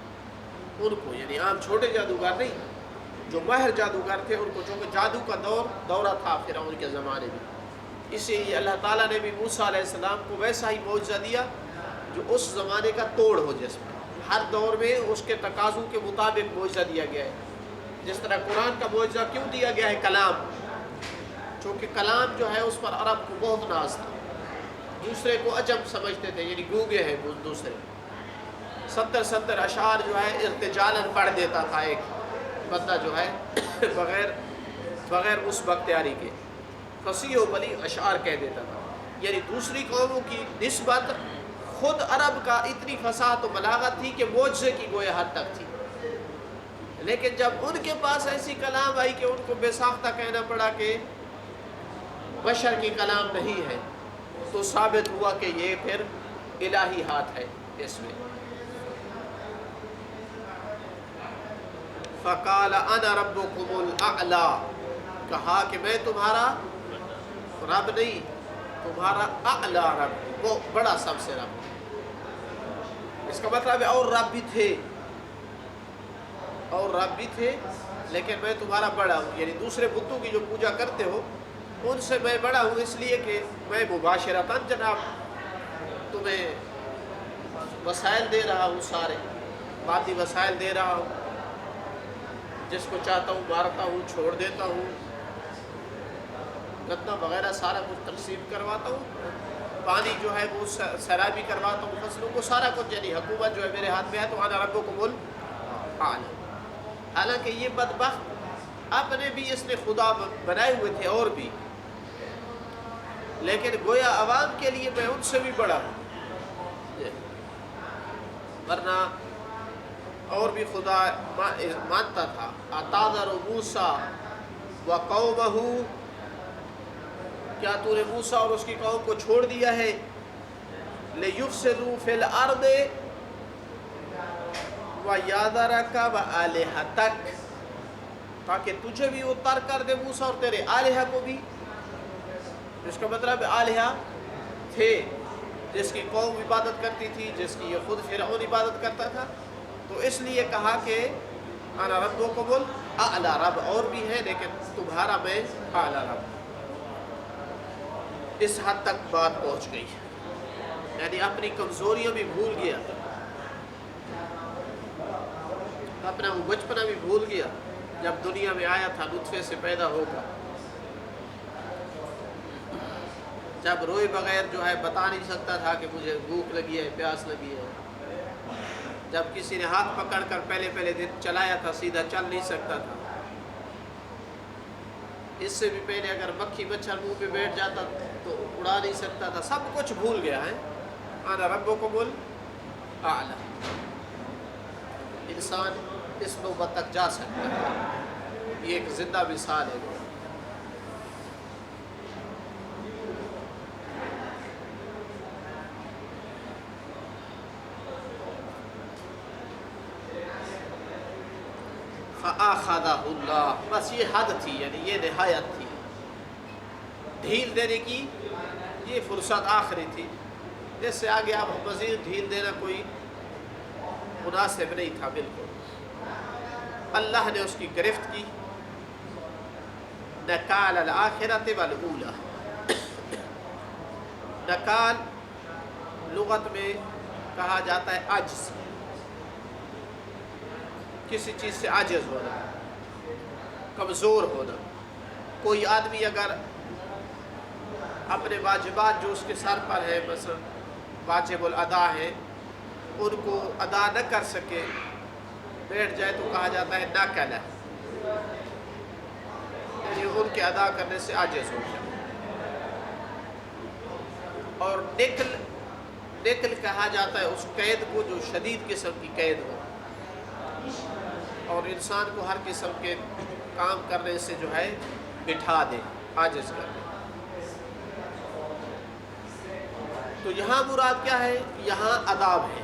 ان کو، یعنی عام چھوٹے جادوگر نہیں، جو ماہر جادوگر تھے ان کو، چونکہ جادو کا دورہ تھا فرعون کے زمانے میں، اسی لیے اللہ تعالیٰ نے بھی موسیٰ علیہ السلام کو ویسا ہی معجزہ دیا جو اس زمانے کا توڑ ہو، جس میں ہر دور میں اس کے تقاضوں کے مطابق معجزہ دیا گیا ہے۔ جس طرح قرآن کا معجزہ کیوں دیا گیا ہے؟ کلام، چونکہ کلام جو ہے اس پر عرب کو بہت ناز تھا، دوسرے کو عجم سمجھتے تھے، یعنی گونگے ہیں دوسرے، 70 اشعار جو ہے ارتجالن پڑھ دیتا تھا ایک بندہ جو ہے بغیر اس بختیاری کے، فصیح و بلیغ اشعار کہہ دیتا تھا، یعنی دوسری قوموں کی نسبت خود عرب کا اتنی فصاحت و بلاغت تھی کہ معجزے کی گویا حد تک تھی، لیکن جب ان کے پاس ایسی کلام آئی کہ ان کو بے ساختہ کہنا پڑا کہ بشر کی کلام نہیں ہے، تو ثابت ہوا کہ یہ پھر الہی ہاتھ ہے اس میں۔ فَقَالَ أَنَا رَبُّكُمُ الْأَعْلَى، کہا کہ میں تمہارا رب نہیں، تمہارا اعلیٰ رب، وہ بڑا سب سے رب۔ اس کا مطلب ہے اور رب بھی تھے لیکن میں تمہارا بڑا ہوں، یعنی دوسرے بتوں کی جو پوجا کرتے ہو ان سے میں بڑا ہوں، اس لیے کہ میں مباشرتاً جناب تمہیں وسائل دے رہا ہوں، سارے مادی وسائل دے رہا ہوں، جس کو چاہتا ہوں مارتا ہوں، چھوڑ دیتا ہوں، گندہ وغیرہ سارا کچھ تقسیم کرواتا ہوں، پانی جو ہے وہ سیرابی کرواتا ہوں فصلوں کو، سارا کچھ، یعنی حکومت جو ہے میرے ہاتھ میں ہے، تو انا ربکم الاعلی۔ حالانکہ یہ بدبخت اپنے بھی اس نے خدا بنائے ہوئے تھے اور بھی، لیکن گویا عوام کے لیے میں ان سے بھی بڑا ہوں، ورنہ اور بھی خدا مانتا تھا۔ اتذر موسیٰ وقومہ، کیا تو نے موسیٰ اور اس کی قوم کو چھوڑ دیا ہے، لیفسدوا فی الارض ویذرک وآلہتک، تاکہ تجھے بھی وہ ترک کر دے موسیٰ اور تیرے آلہہ کو بھی۔ اس کا مطلب آلہہ تھے جس کی قوم عبادت کرتی تھی، جس کی یہ خود فرعون عبادت کرتا تھا، تو اس لیے کہا کہ انا ربکم الاعلی، رب اور بھی ہے لیکن تمہارا میں اعلیٰ رب۔ اس حد تک بات پہنچ گئی، یعنی اپنی کمزوریاں بھی بھول گیا، اپنا وہ بچپنا بھی بھول گیا، جب دنیا میں آیا تھا نطفے سے پیدا ہوگا، جب روئے بغیر جو ہے بتا نہیں سکتا تھا کہ مجھے بھوک لگی ہے، پیاس لگی ہے، جب کسی نے ہاتھ پکڑ کر پہلے دن چلایا تھا سیدھا چل نہیں سکتا تھا، اس سے بھی پہلے اگر مکھی مچھر منہ پہ بیٹھ جاتا تو اڑا نہیں سکتا تھا، سب کچھ بھول گیا ہے۔ انا ربکم الاعلی، انسان اس نوبت تک جا سکتا ہے، یہ ایک زندہ مثال ہے۔ فَآخَذَهُ اللَّهُ، بس یہ حد تھی، یعنی یہ نہایت تھی، ڈھیل دینے کی یہ فرصت آخری تھی، جس سے آگے اب مزید ڈھیل دینا کوئی مناسب نہیں تھا بالکل۔ اللہ نے اس کی گرفت کی، نکال الآخرۃ والاولی، نکال لغت میں کہا جاتا ہے عجز، کسی چیز سے عاجز ہونا، کمزور ہونا۔ کوئی آدمی اگر اپنے واجبات جو اس کے سر پر ہے، مثلا واجب الادا ہے، ان کو ادا نہ کر سکے، بیٹھ جائے تو کہا جاتا ہے ناکل، یعنی ان کے ادا کرنے سے عاجز ہو جائے۔ اور نکل کہا جاتا ہے اس قید کو جو شدید قسم کی قید ہو اور انسان کو ہر قسم کے کام کرنے سے جو ہے بٹھا دے، عاجز کر دے۔ تو یہاں مراد کیا ہے؟ یہاں عذاب ہے،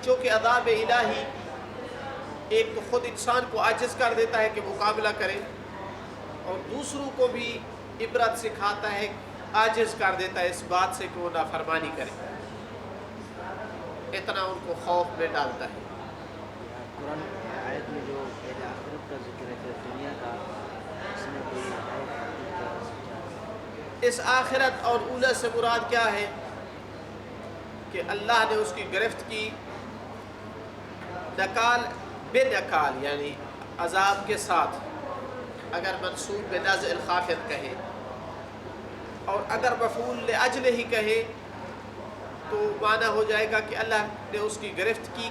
چونکہ عذاب الہی ایک تو خود انسان کو عاجز کر دیتا ہے کہ مقابلہ کرے، اور دوسروں کو بھی عبرت سکھاتا ہے عاجز کر دیتا ہے اس بات سے کہ وہ نافرمانی کرے، اتنا ان کو خوف میں ڈالتا ہے۔ قرآن آیت میں جو پہلے آخرت کا ذکر ہے پھر دنیا کا، اس میں کوئی اس آخرت اور اولا سے مراد کیا ہے کہ اللہ نے اس کی گرفت کی نکال بے نکال، یعنی عذاب کے ساتھ، اگر منصوب بنزع الخافض کہے، اور اگر مفعول لاجل ہی کہے تو معنی ہو جائے گا کہ اللہ نے اس کی گرفت کی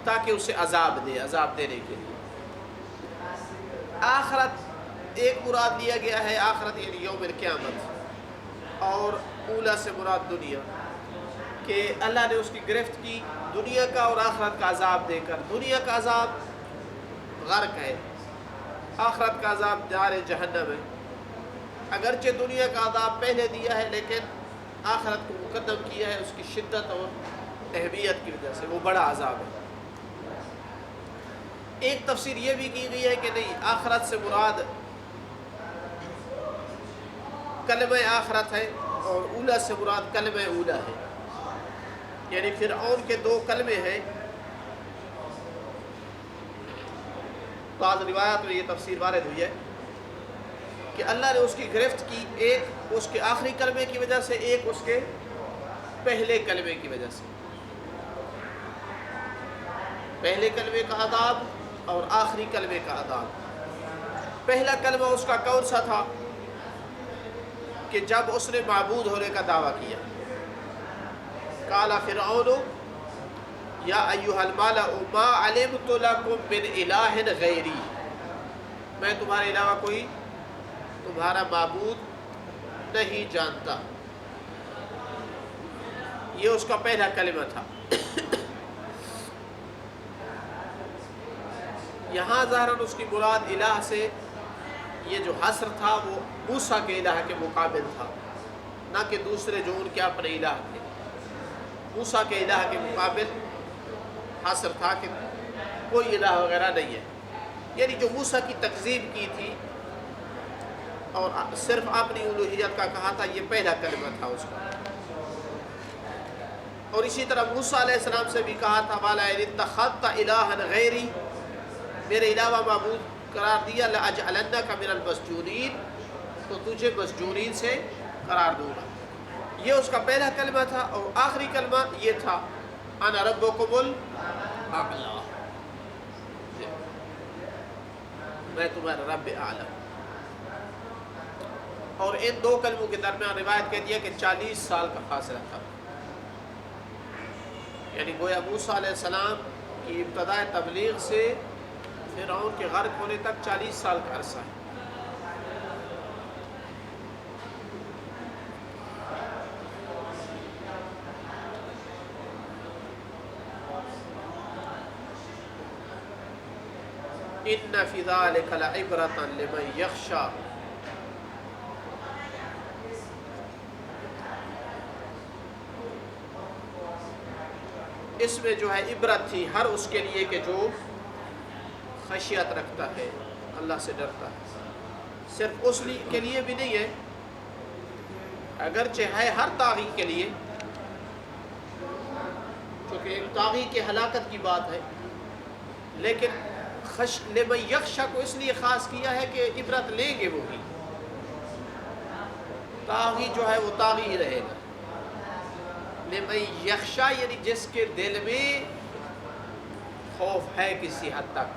تاکہ اسے عذاب دے، عذاب دینے کے لیے۔ آخرت ایک مراد لیا گیا ہے، آخرت یعنی یوم القیامت، اور اولا سے مراد دنیا، کہ اللہ نے اس کی گرفت کی دنیا کا اور آخرت کا عذاب دے کر۔ دنیا کا عذاب غرق ہے، آخرت کا عذاب نار جہنم ہے۔ اگرچہ دنیا کا عذاب پہلے دیا ہے لیکن آخرت کو مقدم کیا ہے اس کی شدت اور اہمیت کی وجہ سے، وہ بڑا عذاب ہے۔ ایک تفسیر یہ بھی کی گئی ہے کہ نہیں، آخرت سے مراد کلمہ آخرت ہے اور اولا سے مراد کلمہ اولا ہے، یعنی فرعون کے دو کلمے ہیں۔ بعض روایات میں یہ تفسیر وارد ہوئی ہے کہ اللہ نے اس کی گرفت کی، ایک اس کے آخری کلمے کی وجہ سے، ایک اس کے پہلے کلمے کی وجہ سے۔ پہلے کلمے کا عذاب اور آخری کلمے کا عذاب۔ پہلا کلمہ اس کا کون سا تھا کہ جب اس نے معبود ہونے کا دعویٰ کیا، قال فرعون یا ایھا الملأ ما علمت لکم من الہ غیری، میں تمہارے علاوہ کوئی تمہارا معبود نہیں جانتا۔ یہ اس کا پہلا کلمہ تھا۔ یہاں ظاہراً اس کی مراد الہ سے یہ جو حصر تھا وہ موسیٰ کے الہ کے مقابل تھا، نہ کہ دوسرے جو ان کے اپنے الہ تھے۔ موسیٰ کے الہ کے مقابل حصر تھا کہ کوئی الہ وغیرہ نہیں ہے، یعنی جو موسیٰ کی تکذیب کی تھی اور صرف اپنی الوہیت کا کہا تھا، یہ پہلا کلمہ تھا اس کا۔ اور اسی طرح موسیٰ علیہ السلام سے بھی کہا تھا والا اتخذت الہا غیری، میرے علاوہ معبود قرار دیا، لأجعلنک من المسجونین، تو تجھے مسجونین سے قرار دوں گا۔ یہ اس کا پہلا کلمہ تھا، اور آخری کلمہ یہ تھا انا ربکم الاعلی، میں تمہارا رب اعلی۔ اور ان دو کلموں کے درمیان روایت کہتی ہے کہ 40 سال کا فاصلہ تھا، یعنی گویا موسیٰ علیہ السلام کی ابتداء تبلیغ سے فرعون کے غرق ہونے تک 40 سال کا عرصہ ہے۔ ان فی ذلک لعبرۃ لمن یخشی، اس میں جو ہے عبرت تھی ہر اس کے لیے کہ جو خشیت رکھتا ہے، اللہ سے ڈرتا ہے۔ صرف اس کے لیے بھی نہیں ہے، اگرچہ ہے ہر طاغی کے لیے، چونکہ ایک طاغی کے ہلاکت کی بات ہے، لیکن لمن یخشی کو اس لیے خاص کیا ہے کہ عبرت لیں گے وہی، طاغی جو ہے وہ طاغی ہی رہے گا۔ لمن یخشی یعنی جس کے دل میں خوف ہے کسی حد تک،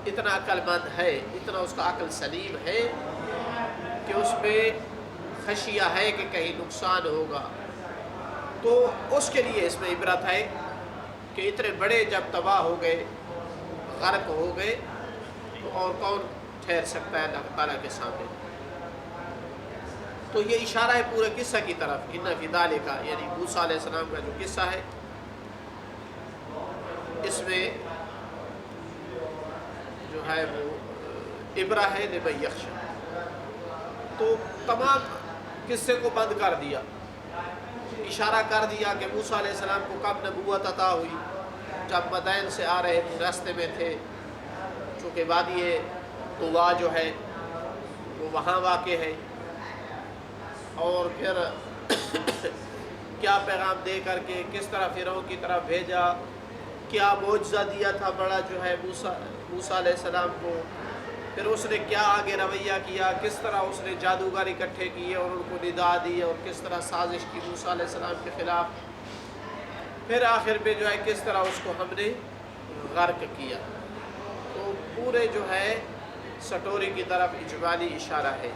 اتنا عقل مند ہے، اتنا اس کا عقل سلیم ہے کہ اس میں خشیہ ہے کہ کہیں نقصان ہوگا، تو اس کے لیے اس میں عبرت ہے کہ اتنے بڑے جب تباہ ہو گئے، غرق ہو گئے، تو اور کون ٹھہر سکتا ہے اللہ تعالیٰ کے سامنے۔ تو یہ اشارہ ہے پورے قصہ کی طرف، ان فی ذلک یعنی موسیٰ علیہ السلام کا جو قصہ ہے، اس میں جو ہے وہ عبرہ ہے لمن یخشی۔ تو تمام قصے کو بند کر دیا، اشارہ کر دیا کہ موسیٰ علیہ السلام کو کب نبوت عطا ہوئی، جب مدین سے آ رہے تھے، راستے میں تھے، چونکہ وادی طوا جو ہے وہ وہاں واقع ہے، اور پھر کیا پیغام دے کر کے کس طرح فرعون کی طرف بھیجا، کیا معجزہ دیا تھا بڑا جو ہے موسیٰ علیہ السلام کو، پھر اس نے کیا آگے رویہ کیا، کس طرح اس نے جادوگر اکٹھے کیے اور ان کو ندا دی اور کس طرح سازش کی موسیٰ علیہ السلام کے خلاف، پھر آخر پہ جو ہے کس طرح اس کو ہم نے غرق کیا۔ تو پورے جو ہے سٹوری کی طرف اجمالی اشارہ ہے۔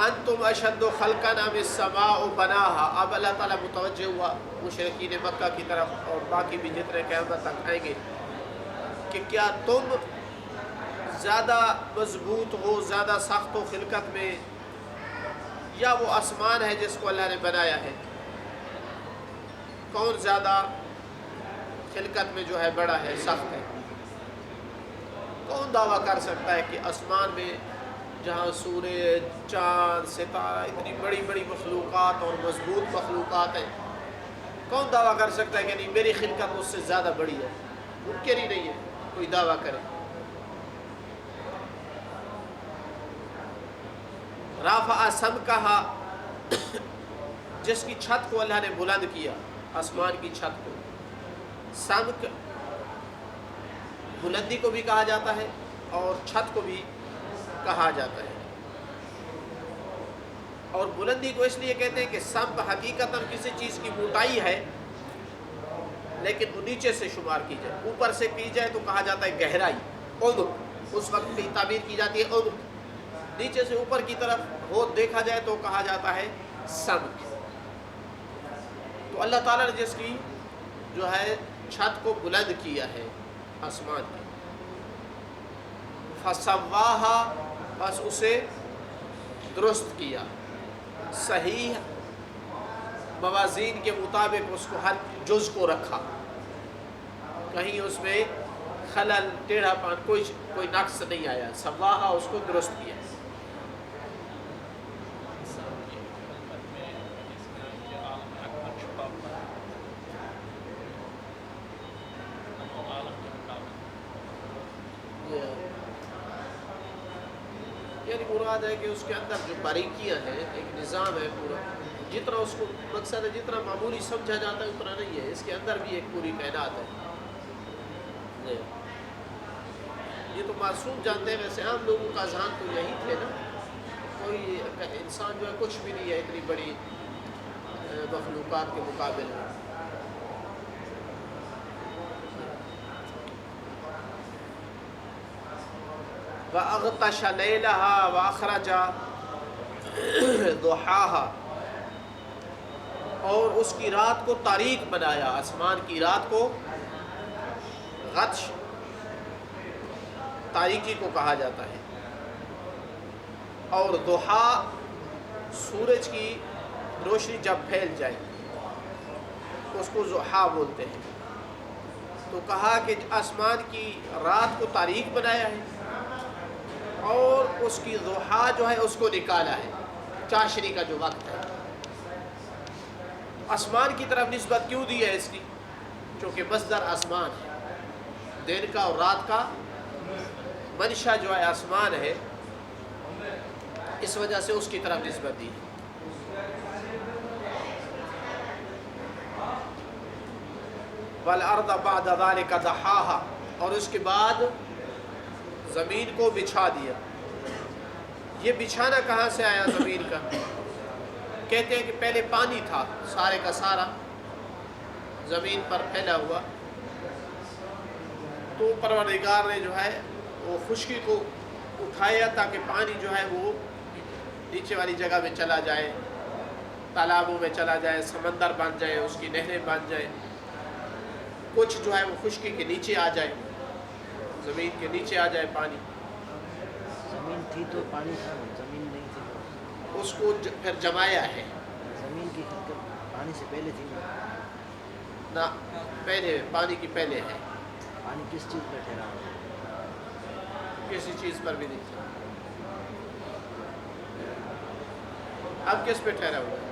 انتم اشد خلقا ام السماء بناها، اب اللہ تعالیٰ متوجہ ہوا مشرکین مکہ کی طرف اور باقی بھی جتنے قیامت تک آئیں گے کہ کیا تم زیادہ مضبوط ہو، زیادہ سخت ہو خلقت میں، یا وہ آسمان ہے جس کو اللہ نے بنایا ہے؟ کون زیادہ خلقت میں جو ہے بڑا ہے، سخت ہے؟ کون دعویٰ کر سکتا ہے کہ آسمان میں جہاں سورج، چاند، ستارہ، اتنی بڑی بڑی مخلوقات اور مضبوط مخلوقات ہیں، کون دعویٰ کر سکتا ہے کہ نہیں میری خلقت اس سے زیادہ بڑی ہے؟ ممکن ہی نہیں ہے کوئی دعویٰ کرے۔ رافع سمکہا، جس کی چھت کو اللہ نے بلند کیا، آسمان کی چھت کو۔ سمک بلندی کو بھی کہا جاتا ہے اور چھت کو بھی کہا جاتا ہے، اور بلندی کو اس لیے کہتے ہیں کہ سمک حقیقتاً کسی چیز کی موٹائی ہے لیکن وہ نیچے سے شمار کی جائے، اوپر سے کی جائے تو کہا جاتا ہے گہرائی، عمق، اس وقت کی تعبیر کی جاتی ہے عمق، نیچے سے اوپر کی طرف ہو دیکھا جائے تو کہا جاتا ہے سمک۔ تو اللہ تعالیٰ نے جس کی جو ہے چھت کو بلند کیا ہے آسمان کی، فَسَوَّاهَا، بس اسے درست کیا، صحیح موازین کے مطابق اس کو ہر جز کو رکھا، کہیں اس میں خلل، ٹیڑھا پان، کوئی نقص نہیں آیا، سواہا اس کو درست کیا۔ یعنی مراد ہے کہ اس کے اندر جو باریکیاں ہیں، ایک نظام ہے پورا، جتنا اس کو مقصد ہے جتنا معمولی سمجھا جاتا ہے اتنا نہیں ہے، اس کے اندر بھی ایک پوری کائنات ہے۔ یہ تو معصوم جانتے ہیں، ویسے عام لوگوں کا ذہن تو یہی تھے نا، کوئی انسان جو ہے کچھ بھی نہیں ہے اتنی بڑی مخلوقات کے مقابل میں۔ وَأَغْطَشَ لَيْلَهَا وَأَخْرَجَ ضُحَاهَا، اور اس کی رات کو تاریک بنایا، آسمان کی رات کو غطش، تاریکی کو کہا جاتا ہے، اور ضحا سورج کی روشنی جب پھیل جائے اس کو ضحا بولتے ہیں۔ تو کہا کہ آسمان کی رات کو تاریک بنایا ہے اور اس کی ضحا جو ہے اس کو نکالا ہے، چاشنی کا جو وقت ہے۔ آسمان کی طرف نسبت کیوں دی ہے اس کی؟ چونکہ مصدر آسمان ہے، دن کا اور رات کا منشا جو ہے آسمان ہے، اس وجہ سے اس کی طرف نسبت دی ہے۔ وَالْأَرْضَ بَعْدَ ذَلِكَ دَحَاهَا، اور اس کے بعد زمین کو بچھا دیا۔ یہ بچھانا کہاں سے آیا زمین کا؟ کہتے ہیں کہ پہلے پانی تھا سارے کا سارا زمین پر پھیلا ہوا، تو پروردگار نے جو ہے وہ خشکی کو اٹھایا تاکہ پانی جو ہے وہ نیچے والی جگہ میں چلا جائے، تالابوں میں چلا جائے، سمندر بن جائے، اس کی نہریں بن جائے، کچھ جو ہے وہ خشکی کے نیچے آ جائے، زمین کے نیچے آ جائے پانی۔ زمین تھی تو پانی تھا، زمین نہیں تھی اس کو پھر جمایا ہے۔ زمین کی خلقت پانی سے پہلے تھی نہ، پہلے پانی کی پہلے ہے، پانی کس چیز پر ٹھہرا ہوا؟ کسی چیز پر بھی نہیں تھا۔ اب کس پہ ٹھہرا ہوا ہے؟